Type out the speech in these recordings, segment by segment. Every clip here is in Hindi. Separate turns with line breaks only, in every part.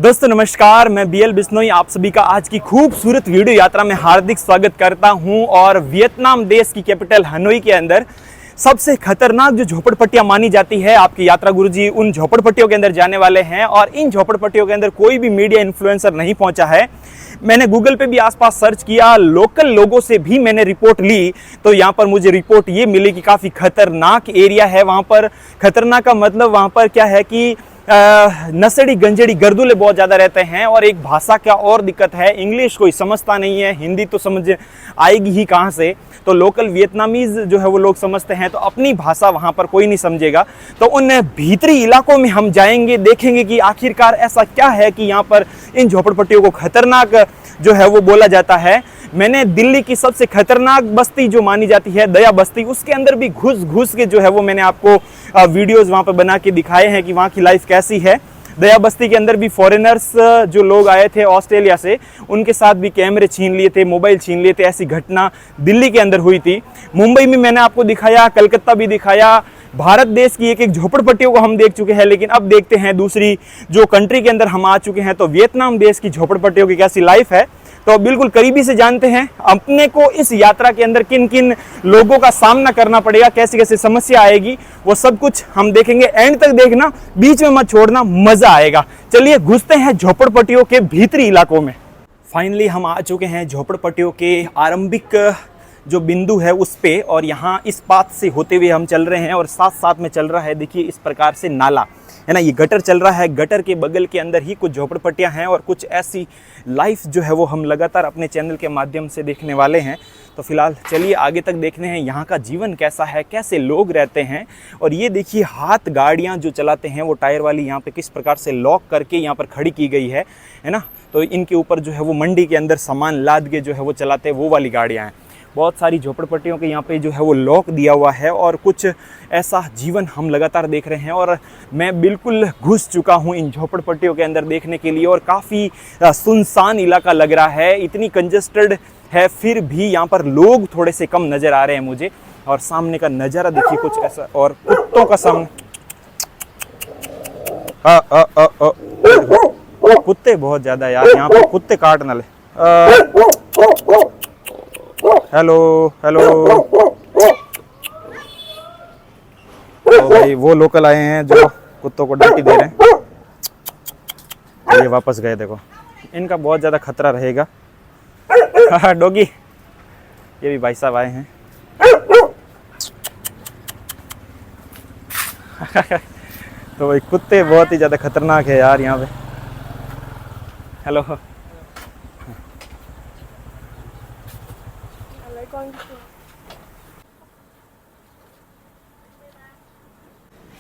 दोस्तों नमस्कार, मैं बीएल बिश्नोई आप सभी का आज की खूबसूरत वीडियो यात्रा में हार्दिक स्वागत करता हूं। और वियतनाम देश की कैपिटल हनोई के अंदर सबसे खतरनाक जो झोपड़पट्टियां मानी जाती है, आपके यात्रा गुरुजी उन झोपड़पट्टियों के अंदर जाने वाले हैं। और इन झोपड़पट्टियों के अंदर कोई भी मीडिया इन्फ्लुएंसर नहीं पहुंचा है। मैंने गूगल पे भी आसपास सर्च किया, लोकल लोगों से भी मैंने रिपोर्ट ली, तो यहाँ पर मुझे रिपोर्ट ये मिली कि काफ़ी खतरनाक एरिया है वहाँ पर। खतरनाक का मतलब वहाँ पर क्या है कि नशेड़ी गंजेड़ी गर्दुले बहुत ज़्यादा रहते हैं। और एक भाषा का और दिक्कत है, इंग्लिश कोई समझता नहीं है, हिंदी तो समझ आएगी ही कहाँ से। तो लोकल वियतनामीज जो है वो लोग समझते हैं, तो अपनी भाषा वहाँ पर कोई नहीं समझेगा। तो उन भीतरी इलाकों में हम जाएंगे, देखेंगे कि आखिरकार ऐसा क्या है कि यहाँ पर इन झोपड़पट्टियों को खतरनाक जो है वो बोला जाता है। मैंने दिल्ली की सबसे खतरनाक बस्ती जो मानी जाती है, दया बस्ती, उसके अंदर भी घुस घुस के जो है वो मैंने आपको वीडियोस वहाँ पर बना के दिखाए हैं कि वहाँ की लाइफ कैसी है। दया बस्ती के अंदर भी फॉरेनर्स जो लोग आए थे ऑस्ट्रेलिया से, उनके साथ भी कैमरे छीन लिए थे, मोबाइल छीन लिए थे। ऐसी घटना दिल्ली के अंदर हुई थी। मुंबई में मैंने आपको दिखाया, कलकत्ता भी दिखाया। भारत देश की एक एक झोपड़पट्टियों को हम देख चुके हैं, लेकिन अब देखते हैं दूसरी जो कंट्री के अंदर हम आ चुके हैं, तो वियतनाम देश की झोपड़पट्टियों की कैसी लाइफ है। तो बिल्कुल करीबी से जानते हैं अपने को इस यात्रा के अंदर किन किन लोगों का सामना करना पड़ेगा, कैसी कैसी समस्या आएगी, वो सब कुछ हम देखेंगे। एंड तक देखना, बीच में मत छोड़ना, मजा आएगा। चलिए घुसते हैं झोपड़पट्टियों के भीतरी इलाकों में। फाइनली हम आ चुके हैं झोपड़पट्टियों के आरंभिक जो बिंदु है उस पे, और यहाँ इस पाथ से होते हुए हम चल रहे हैं। और साथ साथ में चल रहा है, देखिए इस प्रकार से नाला है ना, ये गटर चल रहा है। गटर के बगल के अंदर ही कुछ झोपड़पट्टियां हैं और कुछ ऐसी लाइफ जो है वो हम लगातार अपने चैनल के माध्यम से देखने वाले हैं। तो फिलहाल चलिए आगे तक देखने हैं यहाँ का जीवन कैसा है, कैसे लोग रहते हैं। और ये देखिए हाथ गाड़ियाँ जो चलाते हैं वो टायर वाली यहाँ पे किस प्रकार से लॉक करके यहाँ पर खड़ी की गई है ना। तो इनके ऊपर जो है वो मंडी के अंदर सामान लाद के जो है वो चलाते हैं, वो वाली गाड़ियाँ हैं। बहुत सारी झोपड़पट्टियों के यहाँ पे जो है वो लॉक दिया हुआ है और कुछ ऐसा जीवन हम लगातार देख रहे हैं। और मैं बिल्कुल घुस चुका हूँ इन झोपड़पट्टियों के अंदर देखने के लिए, और काफ़ी सुनसान इलाका लग रहा है। इतनी कंजेस्टेड है, फिर भी यहाँ पर लोग थोड़े से कम नज़र आ रहे हैं मुझे। और सामने का नज़ारा देखिए कुछ ऐसा, और कुत्तों का सामने कुत्ते बहुत ज़्यादा यार, यहाँ पर कुत्ते काट ना ले। Hello hello. तो भाई वो लोकल आए हैं जो कुत्तों को डांटी दे रहे हैं, ये वापस गए। देखो इनका बहुत ज़्यादा खतरा रहेगा। डॉगी, ये भी भाई साहब आए हैं। तो भाई कुत्ते बहुत ही ज़्यादा खतरनाक है यार यहाँ पे। हेलो।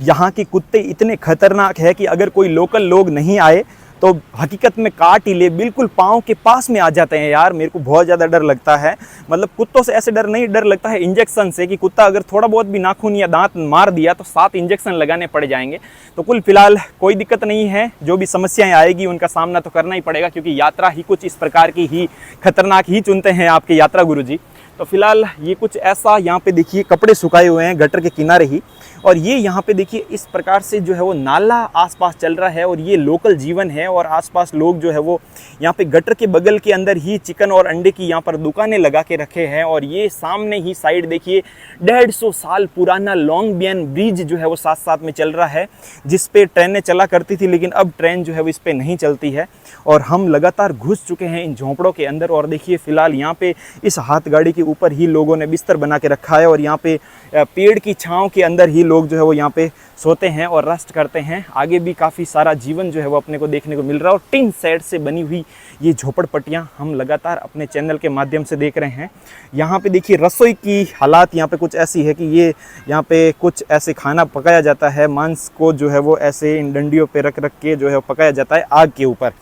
यहाँ के कुत्ते इतने खतरनाक है कि अगर कोई लोकल लोग नहीं आए तो हकीकत में काट ही ले, बिल्कुल पाँव के पास में आ जाते हैं यार। मेरे को बहुत ज़्यादा डर लगता है, मतलब कुत्तों से ऐसे डर लगता है इंजेक्शन से, कि कुत्ता अगर थोड़ा बहुत भी नाखून या दांत मार दिया तो 7 इंजेक्शन लगाने पड़ जाएंगे। तो कुल फिलहाल कोई दिक्कत नहीं है, जो भी समस्याएं आएगी उनका सामना तो करना ही पड़ेगा, क्योंकि यात्रा ही कुछ इस प्रकार की ही खतरनाक ही चुनते हैं आपके यात्रा गुरुजी। तो फिलहाल ये कुछ ऐसा यहाँ पे देखिए कपड़े सुखाए हुए हैं गटर के किनारे ही। और ये यहाँ पे देखिए इस प्रकार से जो है वो नाला आसपास चल रहा है, और ये लोकल जीवन है। और आसपास लोग जो है वो यहाँ पे गटर के बगल के अंदर ही चिकन और अंडे की यहाँ पर दुकानें लगा के रखे हैं। और ये सामने ही साइड देखिए 150 साल पुराना लॉन्ग बियन ब्रिज जो है वो साथ साथ में चल रहा है, जिस पे ट्रेनें चला करती थी, लेकिन अब ट्रेन जो है वो इस पे नहीं चलती है। और हम लगातार घुस चुके हैं इन झोंपड़ों के अंदर। और देखिए फिलहाल यहाँ पे इस हाथ गाड़ी के ऊपर ही लोगों ने बिस्तर बना के रखा है, और यहाँ पे पेड़ की छांव के अंदर ही लोग जो है वो यहाँ पे सोते हैं और रेस्ट करते हैं। आगे भी काफ़ी सारा जीवन जो है वो अपने को देखने को मिल रहा है। और टिन सेट से बनी हुई ये झोपड़पट्टियाँ हम लगातार अपने चैनल के माध्यम से देख रहे हैं। यहाँ पे देखिए रसोई की हालात यहाँ पे कुछ ऐसी है कि ये यहाँ पे कुछ ऐसे खाना पकाया जाता है, मांस को जो है वो ऐसे इन डंडियों पे रख के जो है पकाया जाता है आग के ऊपर।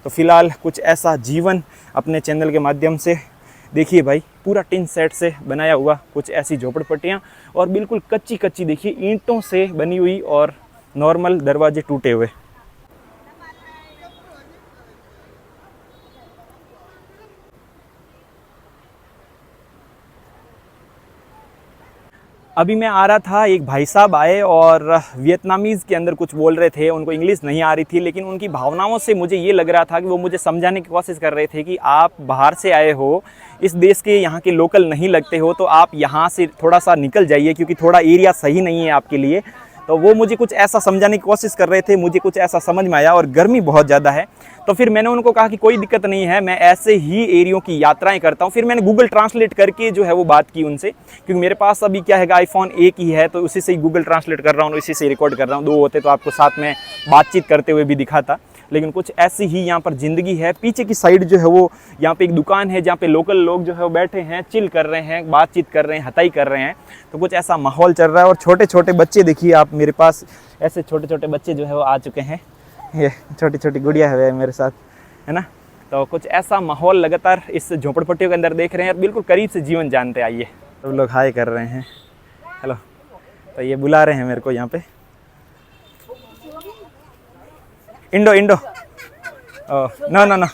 तो फिलहाल कुछ ऐसा जीवन अपने चैनल के माध्यम से देखिए भाई, पूरा टिन सेट से बनाया हुआ कुछ ऐसी झोपड़पट्टियाँ, और बिल्कुल कच्ची कच्ची देखिए ईंटों से बनी हुई, और नॉर्मल दरवाजे टूटे हुए। अभी मैं आ रहा था, एक भाई साहब आए और वियतनामीज़ के अंदर कुछ बोल रहे थे, उनको इंग्लिश नहीं आ रही थी, लेकिन उनकी भावनाओं से मुझे ये लग रहा था कि वो मुझे समझाने की कोशिश कर रहे थे कि आप बाहर से आए हो, इस देश के यहाँ के लोकल नहीं लगते हो, तो आप यहाँ से थोड़ा सा निकल जाइए क्योंकि थोड़ा एरिया सही नहीं है आपके लिए। तो वो मुझे कुछ ऐसा समझाने की कोशिश कर रहे थे, मुझे कुछ ऐसा समझ में आया, और गर्मी बहुत ज़्यादा है। तो फिर मैंने उनको कहा कि कोई दिक्कत नहीं है, मैं ऐसे ही एरियो की यात्राएं करता हूं। फिर मैंने गूगल ट्रांसलेट करके जो है वो बात की उनसे, क्योंकि मेरे पास अभी क्या है, आईफोन एक ही है, तो उसी से ही गूगल ट्रांसलेट कर रहा हूँ, इसी से रिकॉर्ड कर रहा हूँ। दो होते तो आपको साथ में बातचीत करते हुए भी दिखाता, लेकिन कुछ ऐसी ही यहाँ पर ज़िंदगी है। पीछे की साइड जो है वो यहाँ पे एक दुकान है जहाँ पे लोकल लोग जो है वो बैठे हैं, चिल कर रहे हैं, बातचीत कर रहे हैं, हताई कर रहे हैं। तो कुछ ऐसा माहौल चल रहा है। और छोटे छोटे बच्चे देखिए आप, मेरे पास ऐसे छोटे छोटे बच्चे जो है वो आ चुके हैं। ये छोटी छोटी गुड़िया है मेरे साथ, है ना। तो कुछ ऐसा माहौल लगातार इस झोपड़पट्टियों के अंदर देख रहे हैं और बिल्कुल करीब से जीवन जानते। आइए, सब तो लोग हाय कर रहे हैं, हेलो। तो ये बुला रहे हैं मेरे को यहाँ पे, Indo Indo, no no no,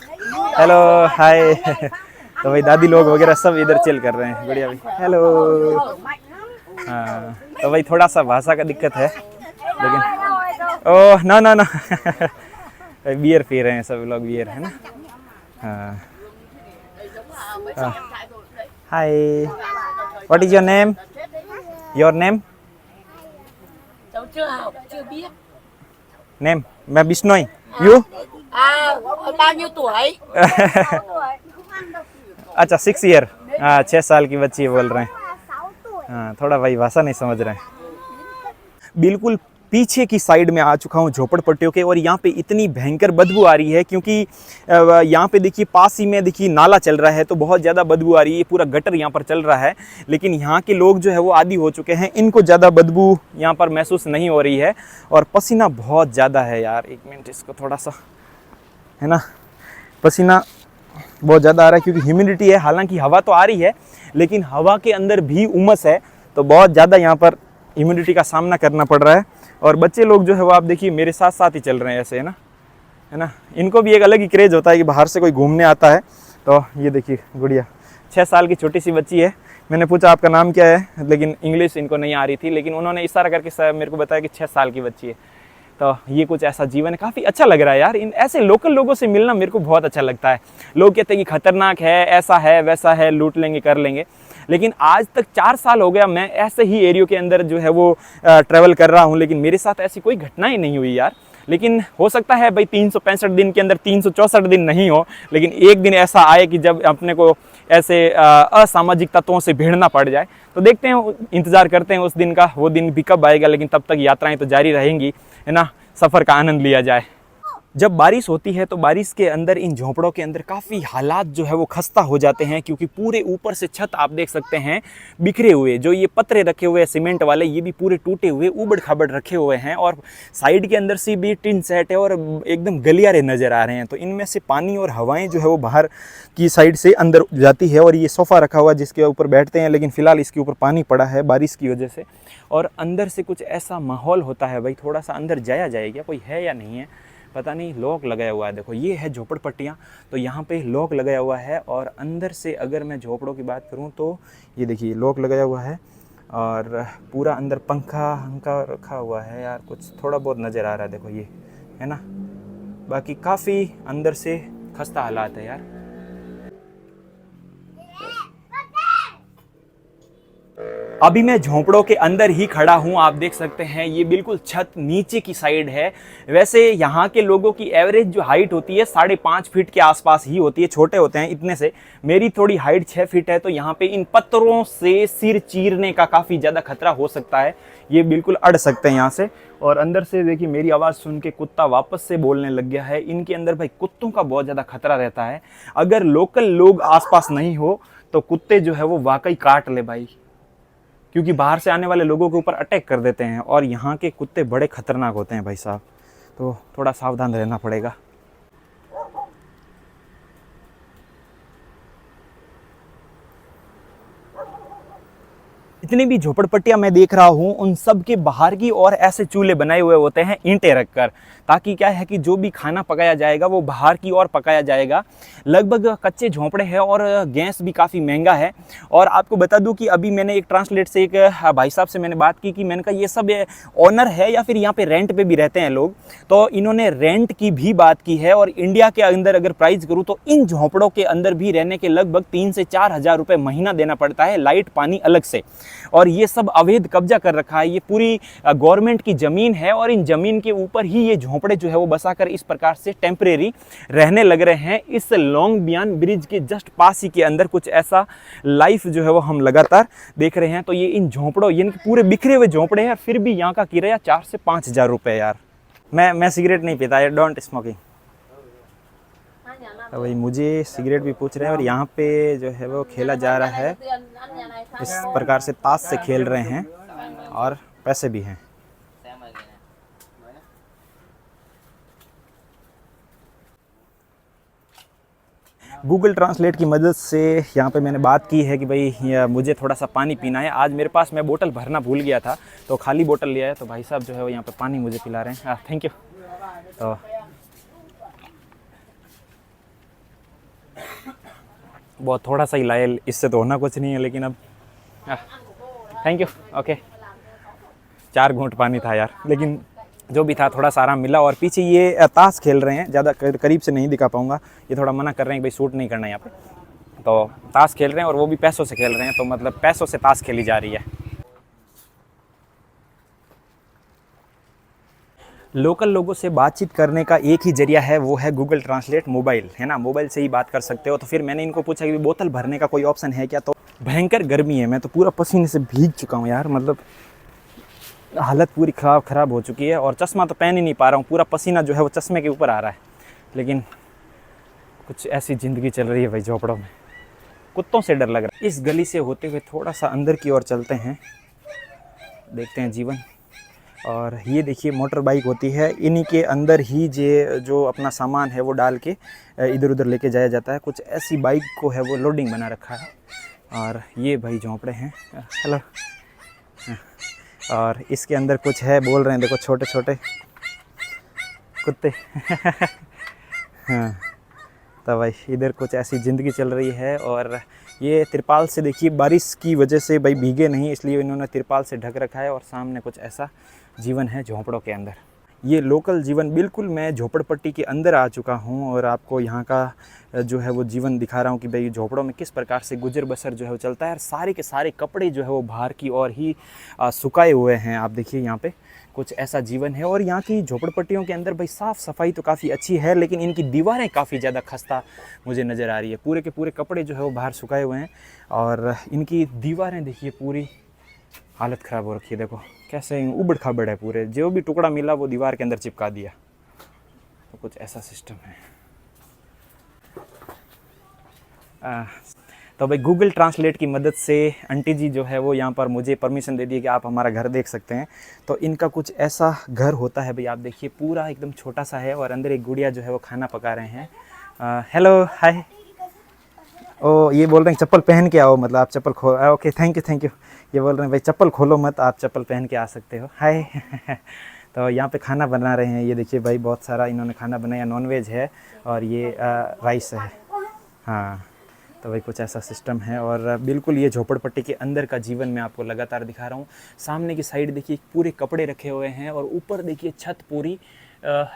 hello hi. तो भाई दादी लोग वगैरह सब इधर चिल कर रहे हैं, बढ़िया भाई, हेलो। हाँ, तो भाई थोड़ा सा भाषा का दिक्कत है, लेकिन oh no no no. Beer पी रहे हैं सब लोग, बियर, है ना। हाँ, hi, what is your name? Your name? Name? मैं Bishnoi. You?
bao nhiêu tuổi?
अच्छा 6 ईयर। हाँ 6 साल की बच्ची बोल रहे हैं। हाँ थोड़ा भाई भाषा नहीं समझ रहे हैं। बिल्कुल पीछे की साइड में आ चुका हूँ झोपड़पट्टियों के, और यहाँ पे इतनी भयंकर बदबू आ रही है क्योंकि यहाँ पे देखिए पास ही में देखिए नाला चल रहा है, तो बहुत ज़्यादा बदबू आ रही है। पूरा गटर यहाँ पर चल रहा है, लेकिन यहाँ के लोग जो है वो आदी हो चुके हैं, इनको ज़्यादा बदबू यहाँ पर महसूस नहीं हो रही है। और पसीना बहुत ज़्यादा है यार, एक मिनट इसको थोड़ा सा, है ना, पसीना बहुत ज़्यादा आ रहा है क्योंकि ह्यूमिडिटी है। हालांकि हवा तो आ रही है, लेकिन हवा के अंदर भी उमस है, तो बहुत ज़्यादा यहाँ पर ह्यूमिडिटी का सामना करना पड़ रहा है। और बच्चे लोग जो है वो आप देखिए मेरे साथ साथ ही चल रहे हैं ऐसे, है ना। इनको भी एक अलग ही क्रेज़ होता है कि बाहर से कोई घूमने आता है। तो ये देखिए गुड़िया 6 साल की छोटी सी बच्ची है। मैंने पूछा आपका नाम क्या है, लेकिन इंग्लिश इनको नहीं आ रही थी, लेकिन उन्होंने इशारा करके मेरे को बताया कि 6 साल की बच्ची है। तो ये कुछ ऐसा जीवन है, काफ़ी अच्छा लग रहा है यार। इन ऐसे लोकल लोगों से मिलना मेरे को बहुत अच्छा लगता है। लोग कहते हैं कि खतरनाक है, ऐसा है वैसा है, लूट लेंगे कर लेंगे, लेकिन आज तक 4 साल हो गया मैं ऐसे ही एरियो के अंदर जो है वो ट्रैवल कर रहा हूँ, लेकिन मेरे साथ ऐसी कोई घटना ही नहीं हुई यार। लेकिन हो सकता है भाई 365 दिन के अंदर 364 दिन नहीं हो, लेकिन एक दिन ऐसा आए कि जब अपने को ऐसे असामाजिक तत्वों से भिड़ना पड़ जाए। तो देखते हैं, इंतज़ार करते हैं उस दिन का, वो दिन भी कब आएगा। लेकिन तब तक यात्राएं तो जारी रहेंगी, है ना, सफ़र का आनंद लिया जाए। जब बारिश होती है तो बारिश के अंदर इन झोंपड़ों के अंदर काफ़ी हालात जो है वो खस्ता हो जाते हैं, क्योंकि पूरे ऊपर से छत आप देख सकते हैं बिखरे हुए, जो ये पतरे रखे हुए हैं सीमेंट वाले, ये भी पूरे टूटे हुए ऊबड़ खाबड़ रखे हुए हैं। और साइड के अंदर से भी टिन सेट है और एकदम गलियारे नज़र आ रहे हैं। तो इनमें से पानी और हवाएं जो है वो बाहर की साइड से अंदर जाती है। और ये सोफ़ा रखा हुआ जिसके ऊपर बैठते हैं, लेकिन फ़िलहाल इसके ऊपर पानी पड़ा है बारिश की वजह से। और अंदर से कुछ ऐसा माहौल होता है भाई, थोड़ा सा अंदर जाया जाए क्या, कोई है या नहीं है पता नहीं। लॉक लगाया हुआ है, देखो ये है झोपड़पट्टियाँ, तो यहाँ पे लॉक लगाया हुआ है। और अंदर से अगर मैं झोपड़ों की बात करूँ तो ये देखिए लॉक लगाया हुआ है, और पूरा अंदर पंखा हंका रखा हुआ है यार। कुछ थोड़ा बहुत नज़र आ रहा है, देखो ये, है ना। बाकी काफ़ी अंदर से खस्ता हालात है यार। अभी मैं झोंपड़ों के अंदर ही खड़ा हूं, आप देख सकते हैं ये बिल्कुल छत नीचे की साइड है। वैसे यहाँ के लोगों की एवरेज जो हाइट होती है 5.5 फीट के आसपास ही होती है, छोटे होते हैं इतने से। मेरी थोड़ी हाइट 6 फीट है, तो यहाँ पे इन पत्थरों से सिर चीरने का काफ़ी ज़्यादा खतरा हो सकता है, ये बिल्कुल अड़ सकते हैं यहाँ से। और अंदर से देखिए मेरी आवाज़ सुन के कुत्ता वापस से बोलने लग गया है। इनके अंदर भाई कुत्तों का बहुत ज़्यादा खतरा रहता है, अगर लोकल लोग आसपास नहीं हो तो कुत्ते जो है वो वाकई काट ले भाई, क्योंकि बाहर से आने वाले लोगों के ऊपर अटैक कर देते हैं। और यहाँ के कुत्ते बड़े खतरनाक होते हैं भाई साहब, तो थोड़ा सावधान रहना पड़ेगा। जितनी भी झोपड़पट्टियां मैं देख रहा हूँ उन सब के बाहर की और ऐसे चूल्हे बनाए हुए होते हैं ईंटें रखकर, ताकि क्या है कि जो भी खाना पकाया जाएगा वो बाहर की ओर पकाया जाएगा। लगभग कच्चे झोंपड़े हैं और गैस भी काफ़ी महंगा है। और आपको बता दूं कि अभी मैंने एक ट्रांसलेट से एक भाई साहब से मैंने बात की कि मैंने कहा ये सब ओनर है या फिर यहाँ पे रेंट पे भी रहते हैं लोग, तो इन्होंने रेंट की भी बात की है। और इंडिया के अंदर अगर प्राइस करूँ तो इन झोंपड़ों के अंदर भी रहने के लगभग 3 से 4 हज़ार रुपये महीना देना पड़ता है, लाइट पानी अलग से। और ये सब अवैध कब्जा कर रखा है, ये पूरी गवर्नमेंट की ज़मीन है और इन ज़मीन के ऊपर ही ये झोंपड़े जो है वो बसाकर इस प्रकार से टेम्परेरी रहने लग रहे हैं। इस लॉन्ग बियान ब्रिज के जस्ट पास ही के अंदर कुछ ऐसा लाइफ जो है वो हम लगातार देख रहे हैं। तो ये इन झोंपड़ों यानी कि पूरे बिखरे हुए झोंपड़े हैं, फिर भी यहाँ का किराया 4 से 5 हज़ार रुपये यार। मैं सिगरेट नहीं पीता, आई डोंट स्मोकिंग। तो भाई मुझे सिगरेट भी पूछ रहे हैं और यहाँ पे जो है वो खेला जा रहा है, इस प्रकार से ताश से खेल रहे हैं और पैसे भी हैं। गूगल ट्रांसलेट की मदद से यहाँ पे मैंने बात की है कि भाई मुझे थोड़ा सा पानी पीना है। आज मेरे पास मैं बोतल भरना भूल गया था तो खाली बोतल लिया है, तो भाई साहब जो है वो यहाँ पे पानी मुझे पिला रहे हैं। Thank you. तो बहुत थोड़ा सा ही लाए, इससे तो होना कुछ नहीं है, लेकिन अब थैंक यू। ओके 4 घूंट पानी था यार, लेकिन जो भी था थोड़ा सा आराम मिला। और पीछे ये ताश खेल रहे हैं, ज़्यादा करीब से नहीं दिखा पाऊँगा, ये थोड़ा मना कर रहे हैं कि भाई शूट नहीं करना यहाँ पे। तो ताश खेल रहे हैं और वो भी पैसों से खेल रहे हैं, तो मतलब पैसों से ताश खेली जा रही है। लोकल लोगों से बातचीत करने का एक ही जरिया है, वो है गूगल ट्रांसलेट मोबाइल, है ना, मोबाइल से ही बात कर सकते हो। तो फिर मैंने इनको पूछा कि बोतल भरने का कोई ऑप्शन है क्या, तो भयंकर गर्मी है, मैं तो पूरा पसीने से भीग चुका हूँ यार, मतलब हालत पूरी ख़राब हो चुकी है। और चश्मा तो पहन ही नहीं पा रहा हूँ, पूरा पसीना जो है वो चश्मे के ऊपर आ रहा है। लेकिन कुछ ऐसी ज़िंदगी चल रही है भाई झोपड़ों में, कुत्तों से डर लग रहा है। इस गली से होते हुए थोड़ा सा अंदर की ओर चलते हैं, देखते हैं जीवन। और ये देखिए मोटर बाइक होती है, इन्हीं के अंदर ही जो अपना सामान है वो डाल के इधर उधर लेके जाया जाता है। कुछ ऐसी बाइक को है वो लोडिंग बना रखा है। और ये भाई झोंपड़े हैं। हेलो। और इसके अंदर कुछ है, बोल रहे हैं देखो छोटे छोटे कुत्ते। हाँ, तो भाई इधर कुछ ऐसी ज़िंदगी चल रही है। और ये तिरपाल से देखिए, बारिश की वजह से भाई भीगे नहीं, इसलिए इन्होंने तिरपाल से ढक रखा है। और सामने कुछ ऐसा जीवन है झोंपड़ों के अंदर, ये लोकल जीवन। बिल्कुल मैं झोपड़पट्टी के अंदर आ चुका हूँ और आपको यहाँ का जो है वो जीवन दिखा रहा हूँ कि भाई झोपड़ों में किस प्रकार से गुजर बसर जो है वो चलता है। और सारे के सारे कपड़े जो है वो बाहर की ओर ही सुखाए हुए हैं। आप देखिए यहाँ पे कुछ ऐसा जीवन है। और यहाँ की झोपड़पट्टियों के अंदर भाई साफ़ सफाई तो काफ़ी अच्छी है, लेकिन इनकी दीवारें काफ़ी ज़्यादा खस्ता मुझे नज़र आ रही है। पूरे के पूरे कपड़े जो है वो बाहर सुखाए हुए हैं और इनकी दीवारें देखिए पूरी हालत ख़राब हो रखी है। देखो कैसे उबड़ खाबड़ है, पूरे जो भी टुकड़ा मिला वो दीवार के अंदर चिपका दिया। तो कुछ ऐसा सिस्टम है। तो भाई गूगल ट्रांसलेट की मदद से आंटी जी जो है वो यहाँ पर मुझे परमिशन दे दी कि आप हमारा घर देख सकते हैं। तो इनका कुछ ऐसा घर होता है भाई, आप देखिए पूरा एकदम छोटा सा है और अंदर एक गुड़िया जो है वो खाना पका रहे हैं। Hello hi. ओ ये बोल रहे हैं चप्पल पहन के आओ, मतलब आप चप्पल ओके थैंक यू। ये बोल रहे हैं भाई चप्पल खोलो मत, आप चप्पल पहन के आ सकते हो। हाय। तो यहाँ पे खाना बना रहे हैं, ये देखिए भाई बहुत सारा इन्होंने खाना बनाया, नॉनवेज है और ये राइस है। हाँ, तो भाई कुछ ऐसा सिस्टम है। और बिल्कुल ये झोपड़पट्टी के अंदर का जीवन मैं आपको लगातार दिखा रहा हूँ। सामने की साइड देखिए पूरे कपड़े रखे हुए हैं और ऊपर देखिए छत पूरी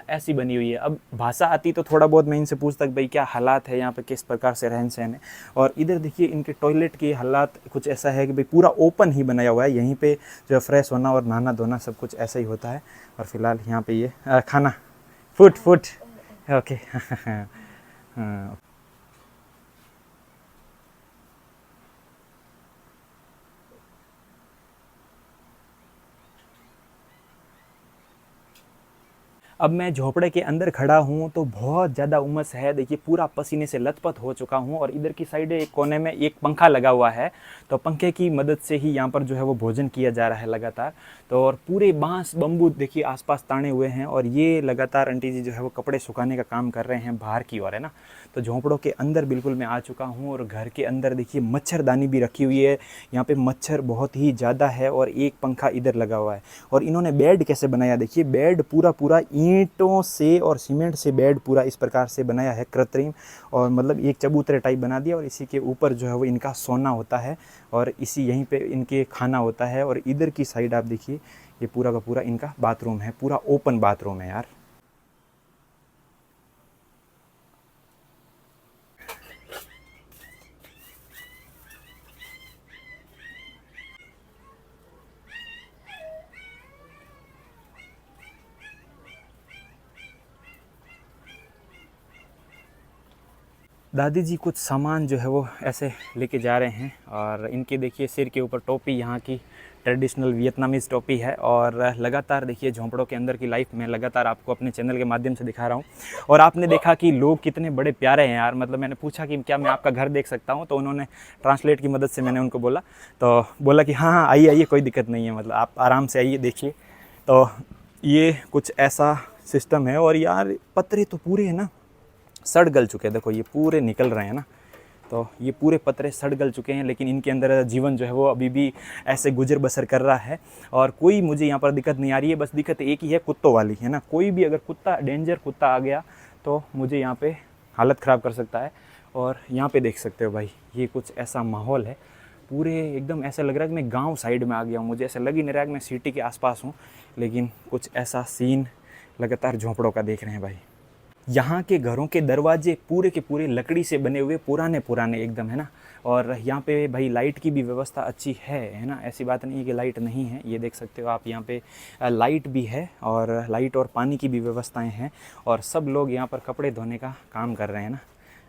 ऐसी बनी हुई है। अब भाषा आती तो थोड़ा बहुत मैं इनसे पूछता कि भाई क्या हालात है यहाँ पे, किस प्रकार से रहन सहन है। और इधर देखिए इनके टॉयलेट के हालात कुछ ऐसा है कि भाई पूरा ओपन ही बनाया हुआ है, यहीं पे जो फ्रेश होना और नहाना धोना सब कुछ ऐसा ही होता है। और फिलहाल यहाँ पे ये खाना फूड ओके। हाँ। अब मैं झोपड़े के अंदर खड़ा हूँ तो बहुत ज़्यादा उमस है। देखिए पूरा पसीने से लथपथ हो चुका हूँ और इधर की साइड एक कोने में एक पंखा लगा हुआ है, तो पंखे की मदद से ही यहाँ पर जो है वो भोजन किया जा रहा है लगातार। तो और पूरे बांस बम्बू देखिए आसपास ताने हुए हैं और ये लगातार आंटी जी जो है वो कपड़े सुखाने का काम कर रहे हैं बाहर की ओर, है ना। तो झोंपड़ों के अंदर बिल्कुल मैं आ चुका हूँ और घर के अंदर देखिए मच्छरदानी भी रखी हुई है। यहाँ पे मच्छर बहुत ही ज़्यादा है और एक पंखा इधर लगा हुआ है। और इन्होंने बेड कैसे बनाया, देखिए बेड पूरा ईंटों से और सीमेंट से बेड पूरा इस प्रकार से बनाया है कृत्रिम, और मतलब एक चबूतरे टाइप बना दिया और इसी के ऊपर जो है वो इनका सोना होता है और इसी यहीं पे इनके खाना होता है। और इधर की साइड आप देखिए ये पूरा का पूरा इनका बाथरूम है, पूरा ओपन बाथरूम है यार। दादी जी कुछ सामान जो है वो ऐसे लेके जा रहे हैं और इनके देखिए सिर के ऊपर टोपी यहाँ की ट्रेडिशनल वियतनामीज़ टोपी है। और लगातार देखिए झोंपड़ों के अंदर की लाइफ में लगातार आपको अपने चैनल के माध्यम से दिखा रहा हूँ। और आपने देखा कि लोग कितने बड़े प्यारे हैं यार। मतलब मैंने पूछा कि क्या मैं आपका घर देख सकता हूँ, तो उन्होंने ट्रांसलेट की मदद से मैंने उनको बोला, तो बोला कि हाँ हाँ आइए आइए कोई दिक्कत नहीं है, मतलब आप आराम से आइए देखिए। तो ये कुछ ऐसा सिस्टम है। और यार पत्रे तो पूरे है ना सड़ गल चुके हैं, देखो ये पूरे निकल रहे हैं ना, तो ये पूरे पत्रे सड़ गल चुके हैं, लेकिन इनके अंदर जीवन जो है वो अभी भी ऐसे गुजर बसर कर रहा है। और कोई मुझे यहाँ पर दिक्कत नहीं आ रही है, बस दिक्कत एक ही है कुत्तों वाली, है ना। कोई भी अगर कुत्ता डेंजर कुत्ता आ गया तो मुझे यहाँ पे हालत ख़राब कर सकता है। और यहाँ पे देख सकते हो भाई ये कुछ ऐसा माहौल है, पूरे एकदम ऐसा लग रहा है कि मैं गाँव साइड में आ गया हूँ। मुझे ऐसा लग ही नहीं रहा है कि मैं सिटी के आसपास हूँ, लेकिन कुछ ऐसा सीन लगातार झोंपड़ों का देख रहे हैं भाई। यहाँ के घरों के दरवाजे पूरे के पूरे लकड़ी से बने हुए पुराने एकदम, है ना। और यहाँ पे भाई लाइट की भी व्यवस्था अच्छी है ना। ऐसी बात नहीं है कि लाइट नहीं है, ये देख सकते हो आप यहाँ पे लाइट भी है और लाइट और पानी की भी व्यवस्थाएं हैं। और सब लोग यहाँ पर कपड़े धोने का काम कर रहे हैं ना।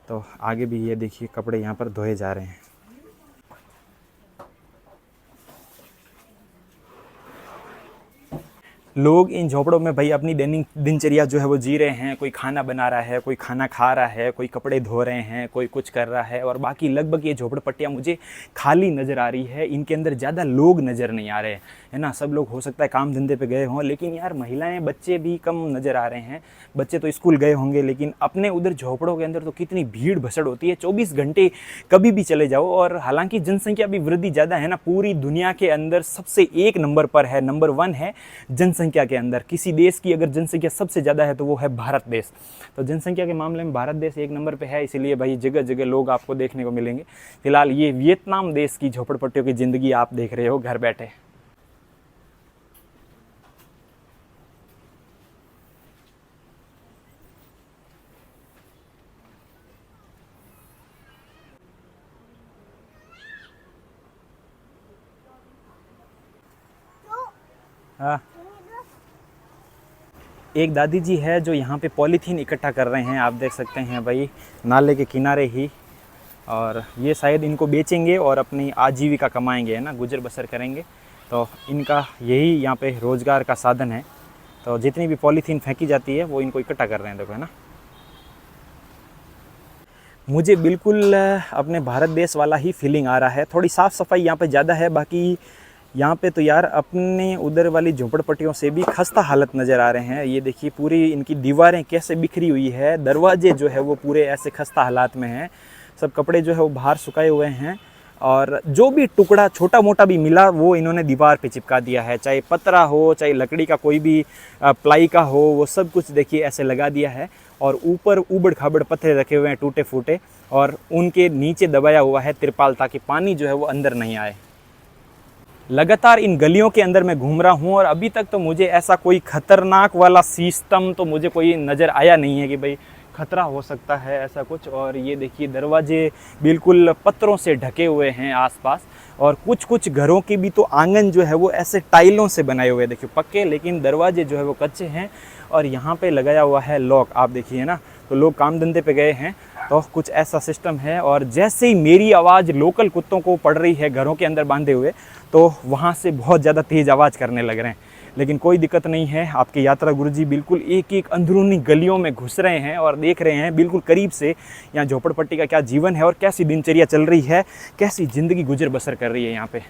तो आगे भी ये देखिए कपड़े यहाँ पर धोए जा रहे हैं। लोग इन झोपड़ों में भाई अपनी दैनिक दिनचर्या जो है वो जी रहे हैं। कोई खाना बना रहा है, कोई खाना खा रहा है, कोई कपड़े धो रहे हैं, कोई कुछ कर रहा है। और बाकी लगभग ये झोपड़पट्टियाँ मुझे खाली नज़र आ रही है, इनके अंदर ज़्यादा लोग नज़र नहीं आ रहे, है ना। सब लोग हो सकता है काम धंधे पे गए हों, लेकिन यार महिलाएँ बच्चे भी कम नज़र आ रहे हैं। बच्चे तो स्कूल गए होंगे, लेकिन अपने उधर झोपड़ों के अंदर तो कितनी भीड़ भसड़ होती है, 24 घंटे कभी भी चले जाओ। और हालांकि जनसंख्या भी वृद्धि ज़्यादा है ना, पूरी दुनिया के अंदर सबसे एक नंबर पर है, नंबर 1 है जनसंख्या के अंदर। किसी देश की अगर जनसंख्या सबसे ज़्यादा है तो वो है भारत देश। तो जनसंख्या के मामले में भारत देश एक नंबर पे है, इसीलिए भाई जगह जगह लोग आपको देखने को मिलेंगे। फिलहाल ये वियतनाम देश की झोपड़पट्टियों की ज़िंदगी आप देख रहे हो घर बैठे। हाँ, एक दादी जी है जो यहाँ पे पॉलीथीन इकट्ठा कर रहे हैं, आप देख सकते हैं भाई नाले के किनारे ही। और ये शायद इनको बेचेंगे और अपनी आजीविका कमाएंगे, है ना, गुजर बसर करेंगे। तो इनका यही यहाँ पे रोज़गार का साधन है। तो जितनी भी पॉलीथीन फेंकी जाती है वो इनको इकट्ठा कर रहे हैं, देखो, है ना। मुझे बिल्कुल अपने भारत देश वाला ही फीलिंग आ रहा है। थोड़ी साफ़ सफाई यहाँ पे ज़्यादा है, बाकी यहाँ पे तो यार अपने उधर वाली झोपड़पट्टियों से भी खस्ता हालत नज़र आ रहे हैं। ये देखिए पूरी इनकी दीवारें कैसे बिखरी हुई है, दरवाजे जो है वो पूरे ऐसे खस्ता हालात में हैं। सब कपड़े जो है वो बाहर सुखाए हुए हैं और जो भी टुकड़ा छोटा मोटा भी मिला वो इन्होंने दीवार पे चिपका दिया है, चाहे पतरा हो चाहे लकड़ी का कोई भी प्लाई का हो, वो सब कुछ देखिए ऐसे लगा दिया है। और ऊपर ऊबड़ खाबड़ पत्थर रखे हुए हैं टूटे फूटे, और उनके नीचे दबाया हुआ है तिरपाल, ताकि पानी जो है वो अंदर नहीं आए। लगातार इन गलियों के अंदर मैं घूम रहा हूँ और अभी तक तो मुझे ऐसा कोई ख़तरनाक वाला सिस्टम तो मुझे कोई नज़र आया नहीं है कि भाई खतरा हो सकता है ऐसा कुछ। और ये देखिए दरवाजे बिल्कुल पत्थरों से ढके हुए हैं आसपास, और कुछ कुछ घरों की भी तो आंगन जो है वो ऐसे टाइलों से बनाए हुए हैं, देखिए पक्के, लेकिन दरवाजे जो है वो कच्चे हैं। और यहाँ पे लगाया हुआ है लॉक, आप देखिए ना। तो लोग काम धंधे पे गए हैं, तो कुछ ऐसा सिस्टम है। और जैसे ही मेरी आवाज़ लोकल कुत्तों को पड़ रही है घरों के अंदर बांधे हुए, तो वहाँ से बहुत ज़्यादा तेज़ आवाज़ करने लग रहे हैं। लेकिन कोई दिक्कत नहीं है। आपके यात्रा गुरुजी बिल्कुल एक एक अंदरूनी गलियों में घुस रहे हैं और देख रहे हैं बिल्कुल करीब से यहाँ झोपड़पट्टी का क्या जीवन है और कैसी दिनचर्या चल रही है, कैसी ज़िंदगी गुजर बसर कर रही है यहाँ पे।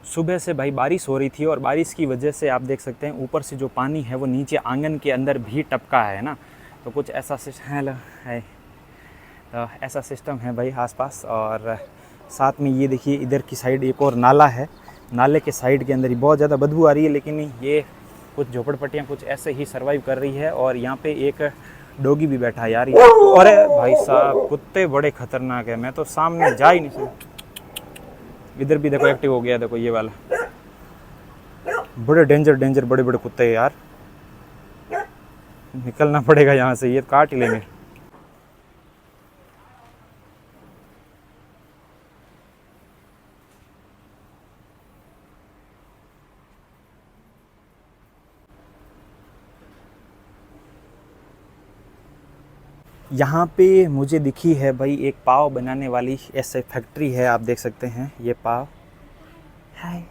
सुबह से भाई बारिश हो रही थी और बारिश की वजह से आप देख सकते हैं ऊपर से जो पानी है वो नीचे आंगन के अंदर भी टपका है ना। तो कुछ ऐसा सिस्टम है, तो ऐसा सिस्टम है भाई आसपास। और साथ में ये देखिए इधर की साइड एक और नाला है, नाले के साइड के अंदर ही बहुत ज़्यादा बदबू आ रही है, लेकिन ये कुछ झोपड़पट्टियाँ कुछ ऐसे ही सर्वाइव कर रही है। और यहाँ पे एक डॉगी भी बैठा है यार। अरे भाई साहब कुत्ते बड़े खतरनाक है, मैं तो सामने जा ही नहीं सकता। इधर भी देखो एक्टिव हो गया, देखो ये वाला, बड़े डेंजर बड़े बड़े कुत्ते हैं यार। निकलना पड़ेगा यहाँ से, ये काट ही लेंगे। यहाँ पे मुझे दिखी है भाई एक पाव बनाने वाली ऐसे फैक्ट्री है, आप देख सकते हैं ये पाव। हाय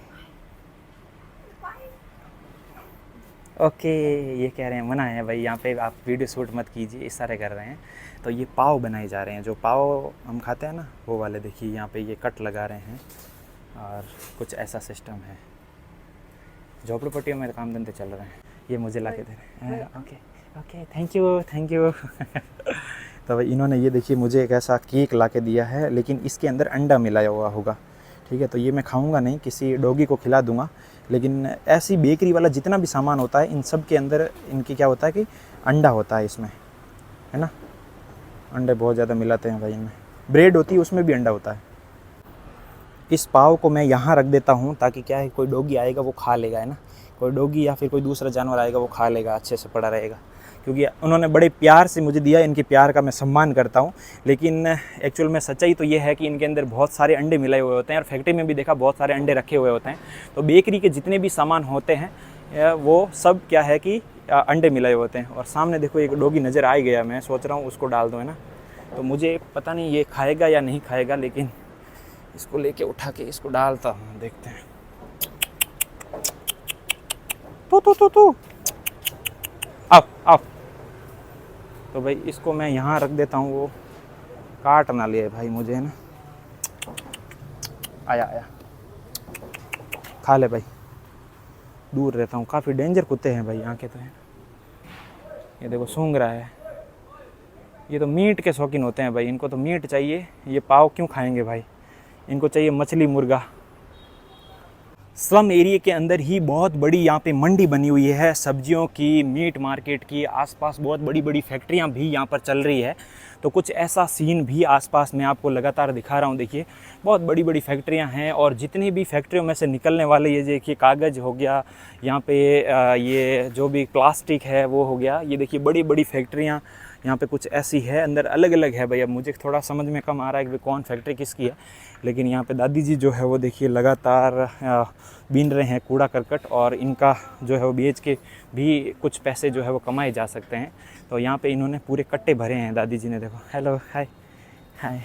ओके, ये कह रहे हैं मना है भाई यहाँ पे आप वीडियो शूट मत कीजिए, इशारे कर रहे हैं। तो ये पाव बनाए जा रहे हैं, जो पाव हम खाते हैं ना वो वाले। देखिए यहाँ पे ये कट लगा रहे हैं और कुछ ऐसा सिस्टम है। झोपड़पट्टियों में काम धंधे चल रहे हैं, ये मुझे ला के दे रहे हैं। Okay okay thank you. तो भाई इन्होंने ये देखिए मुझे एक ऐसा केक ला के दिया है, लेकिन इसके अंदर अंडा मिलाया हुआ होगा, ठीक है। तो ये मैं खाऊंगा नहीं, किसी डॉगी को खिला दूंगा। लेकिन ऐसी बेकरी वाला जितना भी सामान होता है इन सब के अंदर इनकी क्या होता है कि अंडा होता है इसमें, है ना। अंडे बहुत ज़्यादा मिलाते हैं भाई इनमें। ब्रेड होती है उसमें भी अंडा होता है। इस पाव को मैं यहाँ रख देता हूँ ताकि क्या है कोई डॉगी आएगा वो खा लेगा, है ना। कोई डॉगी या फिर कोई दूसरा जानवर आएगा वो खा लेगा, अच्छे से पड़ा रहेगा। क्योंकि उन्होंने बड़े प्यार से मुझे दिया, इनके प्यार का मैं सम्मान करता हूँ। लेकिन एक्चुअल में सच्चाई तो ये है कि इनके अंदर बहुत सारे अंडे मिलाए हुए होते हैं। और फैक्ट्री में भी देखा बहुत सारे अंडे रखे हुए होते हैं। तो बेकरी के जितने भी सामान होते हैं वो सब क्या है कि अंडे मिलाए होते हैं। और सामने देखो एक डॉगी नज़र आ गया, मैं सोच रहा हूँ उसको डाल दूँ, है ना। तो मुझे पता नहीं ये खाएगा या नहीं खाएगा, लेकिन इसको लेके उठा के इसको डालता हूँ, देखते हैं। तो आओ। तो भाई इसको मैं यहाँ रख देता हूँ, वो काट ना ले भाई मुझे, है ना। आया खा ले भाई, दूर रहता हूँ। काफ़ी डेंजर कुत्ते हैं भाई यहाँ के तो, है। ये देखो सूंघ रहा है। ये तो मीट के शौकीन होते हैं भाई, इनको तो मीट चाहिए। ये पाव क्यों खाएंगे भाई, इनको चाहिए मछली मुर्गा। स्लम एरिया के अंदर ही बहुत बड़ी यहाँ पे मंडी बनी हुई है सब्जियों की, मीट मार्केट की। आसपास बहुत बड़ी बड़ी फैक्ट्रियाँ भी यहाँ पर चल रही है। तो कुछ ऐसा सीन भी आसपास मैं आपको लगातार दिखा रहा हूँ। देखिए बहुत बड़ी बड़ी फैक्ट्रियाँ हैं और जितनी भी फैक्ट्रियों में से निकलने वाले ये देखिए कागज़ हो गया, यहाँ पे ये जो भी प्लास्टिक है वो हो गया। ये देखिए बड़ी बड़ी फैक्ट्रियाँ यहाँ पे कुछ ऐसी है, अंदर अलग अलग है भाई। अब मुझे थोड़ा समझ में कम आ रहा है कि कौन फैक्ट्री किसकी है, लेकिन यहाँ पे दादी जी जो है वो देखिए लगातार बीन रहे हैं कूड़ा करकट। और इनका जो है वो बेच के भी कुछ पैसे जो है वो कमाए जा सकते हैं। तो यहाँ पे इन्होंने पूरे कट्टे भरे हैं दादी जी ने, देखो। हेलो हाय हाय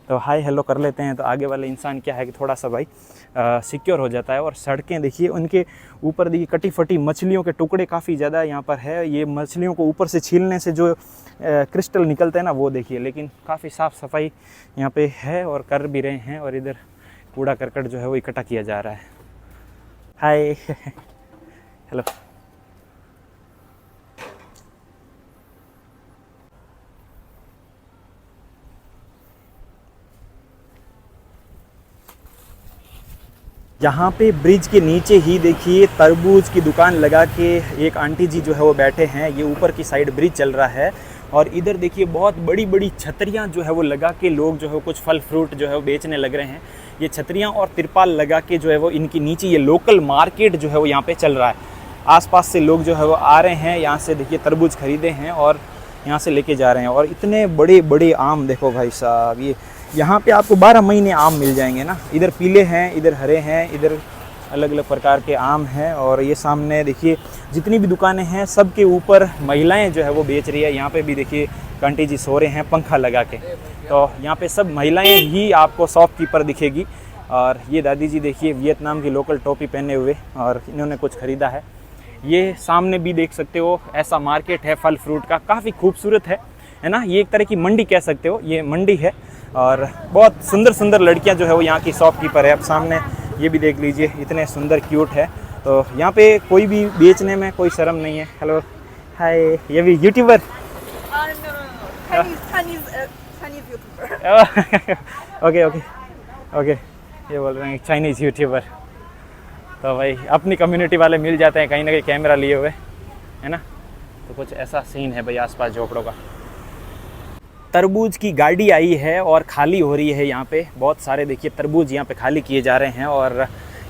तो हाय हेलो कर लेते हैं तो आगे वाले इंसान क्या है कि थोड़ा सा भाई सिक्योर हो जाता है। और सड़कें देखिए, उनके ऊपर देखिए कटी फटी मछलियों के टुकड़े काफ़ी ज़्यादा यहाँ पर है। ये मछलियों को ऊपर से छीलने से जो क्रिस्टल निकलते हैं ना वो देखिए। लेकिन काफ़ी साफ़ सफाई यहाँ पे है और कर भी रहे हैं। और इधर कूड़ा करकट जो है वो इकट्ठा किया जा रहा है। Hi hello. यहाँ पे ब्रिज के नीचे ही देखिए तरबूज की दुकान लगा के एक आंटी जी जो है वो बैठे हैं। ये ऊपर की साइड ब्रिज चल रहा है और इधर देखिए बहुत बड़ी बड़ी छतरियाँ जो है वो लगा के लोग जो है कुछ फल फ्रूट जो है वो बेचने लग रहे हैं। ये छतरियाँ और तिरपाल लगा के जो है वो इनकी नीचे ये लोकल मार्केट जो है वो यहाँ पे चल रहा है। आसपास से लोग जो है वो आ रहे हैं, यहाँ से देखिए तरबूज खरीदे हैं और यहाँ से लेके जा रहे हैं। और इतने बड़े बड़े आम देखो भाई साहब, ये यहाँ पे आपको 12 महीने आम मिल जाएंगे ना। इधर पीले हैं, इधर हरे हैं, इधर अलग अलग प्रकार के आम हैं। और ये सामने देखिए जितनी भी दुकानें हैं सब के ऊपर महिलाएं जो है वो बेच रही है। यहाँ पे भी देखिए आंटी जी सो रहे हैं पंखा लगा के। तो यहाँ पे सब महिलाएं ही आपको शॉपकीपर दिखेगी। और ये दादी जी देखिए वियतनाम की लोकल टोपी पहने हुए और इन्होंने कुछ ख़रीदा है। ये सामने भी देख सकते हो ऐसा मार्केट है फल फ्रूट का, काफ़ी खूबसूरत है ना। ये एक तरह की मंडी कह सकते हो, ये मंडी है और बहुत सुंदर सुंदर लड़कियां जो है वो यहाँ की शॉपकीपर है। अब सामने ये भी देख लीजिए इतने सुंदर क्यूट है। तो यहाँ पे कोई भी बेचने में कोई शर्म नहीं है। हेलो हाय, ये भी YouTuber
no. Chinese YouTuber.
Okay okay okay, ये बोल रहे हैं चाइनीज़ यूट्यूबर। तो भाई अपनी कम्युनिटी वाले मिल जाते हैं कहीं ना कहीं कैमरा लिए हुए, है ना। तो कुछ ऐसा सीन है भाई आसपास झोपड़ों का। तरबूज की गाड़ी आई है और खाली हो रही है यहाँ पे। बहुत सारे देखिए तरबूज यहाँ पे खाली किए जा रहे हैं और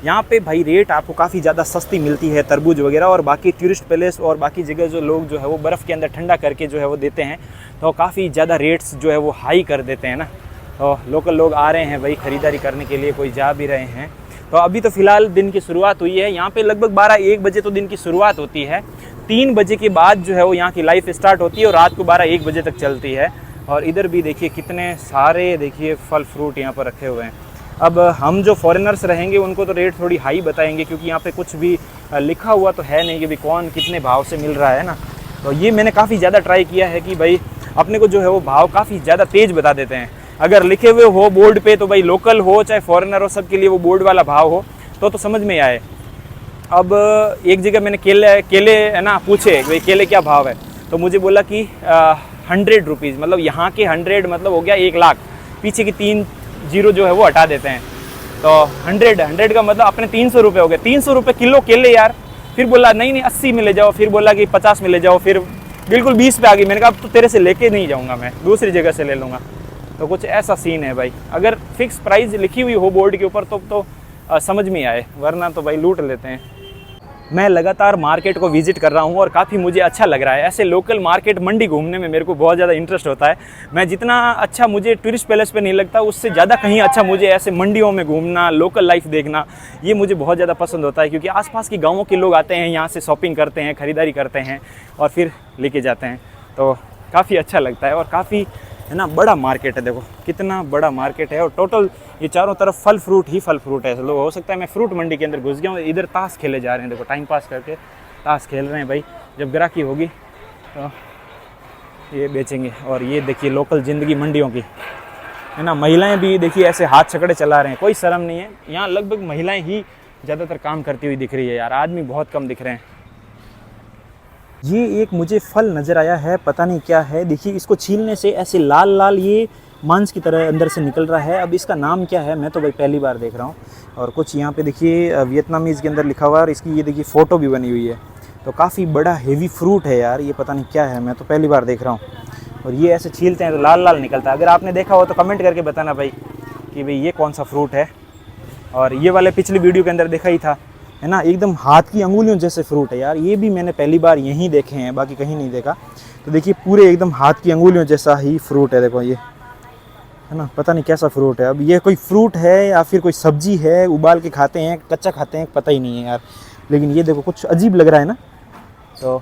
यहाँ पे भाई रेट आपको काफ़ी ज़्यादा सस्ती मिलती है तरबूज वगैरह। और बाकी टूरिस्ट पैलेस और बाकी जगह जो लोग जो है वो बर्फ़ के अंदर ठंडा करके जो है वो देते हैं, तो काफ़ी ज़्यादा रेट्स जो है वो हाई कर देते हैं ना। तो लोकल लोग आ रहे हैं भाई ख़रीदारी करने के लिए, कोई जा भी रहे हैं। तो अभी तो फ़िलहाल दिन की शुरुआत हुई है यहाँ पे, लगभग 12-1 बजे तो दिन की शुरुआत होती है। 3 बजे के बाद जो है वो यहाँ की लाइफ स्टार्ट होती है और रात को 12-1 बजे तक चलती है। और इधर भी देखिए कितने सारे देखिए फल फ्रूट यहाँ पर रखे हुए हैं। अब हम जो फॉरेनर्स रहेंगे उनको तो रेट थोड़ी हाई बताएंगे, क्योंकि यहाँ पे कुछ भी लिखा हुआ तो है नहीं कि भाई कौन कितने भाव से मिल रहा है ना। तो ये मैंने काफ़ी ज़्यादा ट्राई किया है कि भाई अपने को जो है वो भाव काफ़ी ज़्यादा तेज़ बता देते हैं। अगर लिखे हुए हो बोर्ड पे तो भाई लोकल हो चाहे फॉरेनर हो सबके लिए वो बोर्ड वाला भाव हो तो समझ में आए। अब एक जगह मैंने केले है ना पूछे भाई केले क्या भाव है, तो मुझे बोला कि 100 रुपीज़, मतलब यहाँ के 100 मतलब हो गया 1 लाख, पीछे की 3 जीरो जो है वो हटा देते हैं। तो 100 का मतलब अपने 300 रुपये हो गए। 300 रुपये किलो केले यार। फिर बोला नहीं 80 में ले जाओ, फिर बोला कि 50 में ले जाओ, फिर बिल्कुल 20 पे आ गई। मैंने कहा अब तो तेरे से लेके नहीं जाऊँगा, मैं दूसरी जगह से ले लूँगा। तो कुछ ऐसा सीन है भाई। अगर फिक्स प्राइस लिखी हुई हो बोर्ड के ऊपर तो समझ में आए, वरना तो भाई लूट लेते हैं। मैं लगातार मार्केट को विजिट कर रहा हूँ और काफ़ी मुझे अच्छा लग रहा है। ऐसे लोकल मार्केट मंडी घूमने में मेरे को बहुत ज़्यादा इंटरेस्ट होता है। मैं जितना अच्छा मुझे टूरिस्ट पैलेस पे नहीं लगता, उससे ज़्यादा कहीं अच्छा मुझे ऐसे मंडियों में घूमना, लोकल लाइफ देखना, ये मुझे बहुत ज़्यादा पसंद होता है। क्योंकि आसपास के गाँवों के लोग आते हैं यहाँ से, शॉपिंग करते हैं, ख़रीदारी करते हैं और फिर लेके जाते हैं। तो काफ़ी अच्छा लगता है और काफ़ी है ना बड़ा मार्केट है। देखो कितना बड़ा मार्केट है और टोटल ये चारों तरफ फल फ्रूट ही फल फ्रूट है। लोग हो सकता है मैं फ्रूट मंडी के अंदर घुस गया हूँ। इधर ताश खेले जा रहे हैं, देखो टाइम पास करके ताश खेल रहे हैं भाई। जब ग्राहकी होगी तो ये बेचेंगे। और ये देखिए लोकल ज़िंदगी मंडियों की है ना। महिलाएं भी देखिए ऐसे हाथ छकड़े चला रहे हैं, कोई शर्म नहीं है। यहाँ लगभग महिलाएं ही ज़्यादातर काम करती हुई दिख रही है यार, आदमी बहुत कम दिख रहे हैं। ये एक मुझे फल नज़र आया है, पता नहीं क्या है। देखिए इसको छीलने से ऐसे लाल लाल ये मांस की तरह अंदर से निकल रहा है। अब इसका नाम क्या है मैं तो भाई पहली बार देख रहा हूँ। और कुछ यहाँ पे देखिए वियतनामीज़ के अंदर लिखा हुआ है और इसकी ये देखिए फ़ोटो भी बनी हुई है। तो काफ़ी बड़ा हेवी फ्रूट है यार, ये पता नहीं क्या है, मैं तो पहली बार देख रहा हूँ। और ये ऐसे छीलते हैं तो लाल लाल निकलता है। अगर आपने देखा हो तो कमेंट करके बताना भाई कि भाई ये कौन सा फ्रूट है। और ये वाले पिछली वीडियो के अंदर देखा ही था है ना, एकदम हाथ की अंगुलियों जैसे फ्रूट है यार। ये भी मैंने पहली बार यहीं देखे हैं, बाकी कहीं नहीं देखा। तो देखिए पूरे एकदम हाथ की अंगुलियों जैसा ही फ्रूट है, देखो ये है ना। पता नहीं कैसा फ्रूट है, अब ये कोई फ्रूट है या फिर कोई सब्जी है, उबाल के खाते हैं कच्चा खाते हैं पता ही नहीं है यार। लेकिन ये देखो कुछ अजीब लग रहा है ना। तो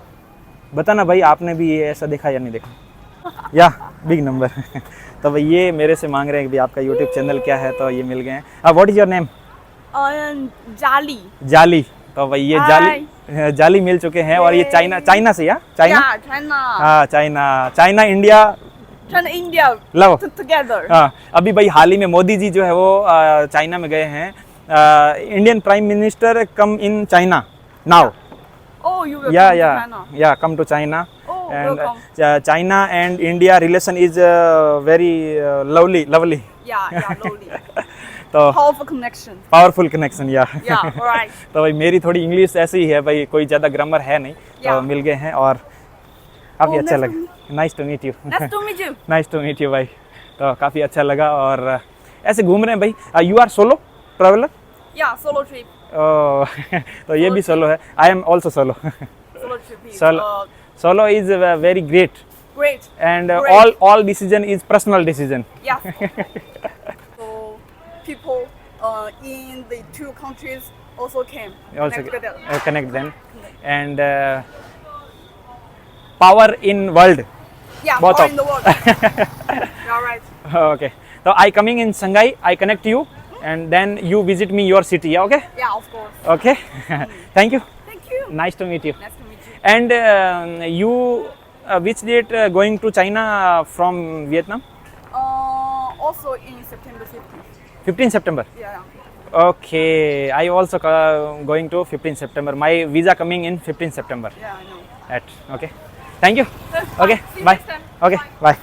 बताना भाई आपने भी ये ऐसा देखा या नहीं देखा, या बिग नंबर। तो भाई ये मेरे से मांग रहे हैं कि भाई आपका यूट्यूब चैनल क्या है, तो ये मिल गए हैं। What is your name?
जाली।
जाली। तो भाई ये जाली मिल चुके हैं। और ये चाइना से या चाइना? हाँ चाइना इंडिया लव
टुगेदर।
हाँ अभी भाई हाल ही में मोदी जी जो है वो चाइना में गए हैं। Indian prime minister come in China now.
Oh, you will come to China.
Yeah, come to China.
Oh,
And
welcome.
China and India relation is very lovely.
Yeah, lovely.
तो
Powerful
connection, yeah.
Yeah, alright.
तो भाई मेरी थोड़ी इंग्लिश ऐसी ही है भाई, कोई ज़्यादा ग्रामर है नहीं। तो मिल गए हैं और काफ़ी अच्छा लगा। Nice to meet you. Nice to meet you भाई। तो काफ़ी अच्छा लगा और ऐसे घूम रहे हैं भाई। You are solo traveller?
Yeah, solo trip.
तो ये भी सोलो है। I am also solo.
Solo trip is
Solo is very great.
great.
And
Great.
all decision is personal decision.
Yeah. So people in the two countries also came.
Also
connect
connect them. And power in world
Yeah,
both
all
of
in the world. You're right.
okay, so I coming in Shanghai, I connect you and then you visit me your city, yeah, okay?
Yeah, of course.
Okay. Thank you,
Thank you.
nice to meet you.
Nice to meet you.
And you which date going to China from Vietnam?
Also in September 15th.
15 September.
Yeah.
Okay, I also going to 15 September. My visa coming in 15 September.
Yeah, I know.
Okay, thank you. Okay,
See you
bye.
next time.
Okay,
Bye.
bye.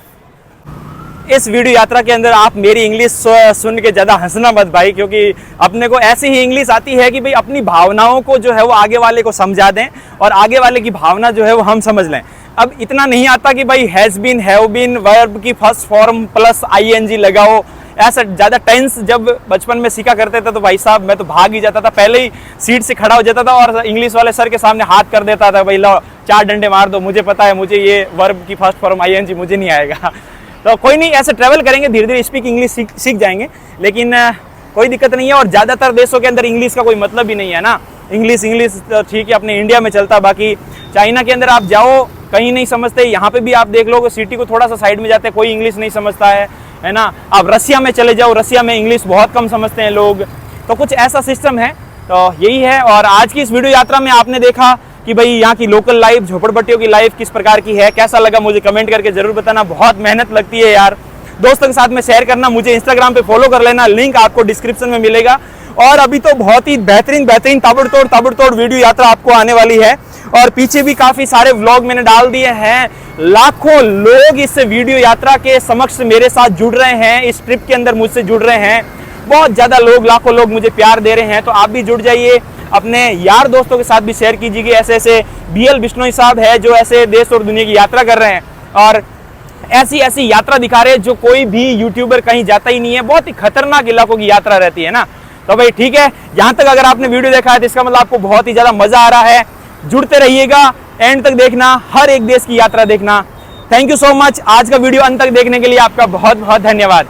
इस वीडियो यात्रा के अंदर आप मेरी इंग्लिश सुन के ज़्यादा हंसना मत भाई, क्योंकि अपने को ऐसी ही इंग्लिश आती है कि भाई अपनी भावनाओं को जो है वो आगे वाले को समझा दें और आगे वाले की भावना जो है वो हम समझ लें। अब इतना नहीं आता कि भाई has been, have been, verb की फर्स्ट फॉर्म प्लस आईएनजी लगाओ। ऐसा ज़्यादा टेंस जब बचपन में सीखा करते थे तो भाई साहब मैं तो भाग ही जाता था, पहले ही सीट से खड़ा हो जाता था और इंग्लिश वाले सर के सामने हाथ कर देता था, भाई लो 4 डंडे मार दो, मुझे पता है, मुझे ये वर्ब की फर्स्ट फॉर्म आईएनजी मुझे नहीं आएगा। तो कोई नहीं, ऐसे ट्रैवल करेंगे धीरे धीरे स्पीक इंग्लिश सीख जाएंगे, लेकिन कोई दिक्कत नहीं है। और ज़्यादातर देशों के अंदर इंग्लिश का कोई मतलब ही नहीं है ना। इंग्लिश तो ठीक है अपने इंडिया में चलता, बाकी चाइना के अंदर आप जाओ कहीं नहीं समझते। यहाँ पे भी आप देख लो सिटी को थोड़ा सा साइड में जाते कोई इंग्लिश नहीं समझता है ना। आप रसिया में चले जाओ, रसिया में इंग्लिश बहुत कम समझते हैं लोग। तो कुछ ऐसा सिस्टम है, तो यही है। और आज की इस वीडियो यात्रा में आपने देखा कि भाई यहाँ की लोकल लाइफ, झोपड़पट्टियों की लाइफ किस प्रकार की है, कैसा लगा मुझे कमेंट करके जरूर बताना। बहुत मेहनत लगती है यार, दोस्तों के साथ में शेयर करना, मुझे इंस्टाग्राम पे फॉलो कर लेना, लिंक आपको डिस्क्रिप्शन में मिलेगा। और अभी तो बहुत ही बेहतरीन ताबड़तोड़ वीडियो यात्रा आपको आने वाली है। और पीछे भी काफी सारे व्लॉग मैंने डाल दिए हैं। लाखों लोग इस वीडियो यात्रा के समक्ष मेरे साथ जुड़ रहे हैं, इस ट्रिप के अंदर मुझसे जुड़ रहे हैं। बहुत ज्यादा लोग, लाखों लोग मुझे प्यार दे रहे हैं। तो आप भी जुड़ जाइए, अपने यार दोस्तों के साथ भी शेयर कीजिए कि ऐसे ऐसे BL बिश्नोई साहब है जो ऐसे देश और दुनिया की यात्रा कर रहे हैं और ऐसी यात्रा दिखा रहे हैं जो कोई भी यूट्यूबर कहीं जाता ही नहीं है। बहुत ही खतरनाक इलाकों की यात्रा रहती है ना। तो भाई ठीक है, यहाँ तक अगर आपने वीडियो देखा है तो इसका मतलब आपको बहुत ही ज्यादा मजा आ रहा है। जुड़ते रहिएगा, एंड तक देखना, हर एक देश की यात्रा देखना। Thank you so much. आज का वीडियो अंत तक देखने के लिए आपका बहुत बहुत धन्यवाद।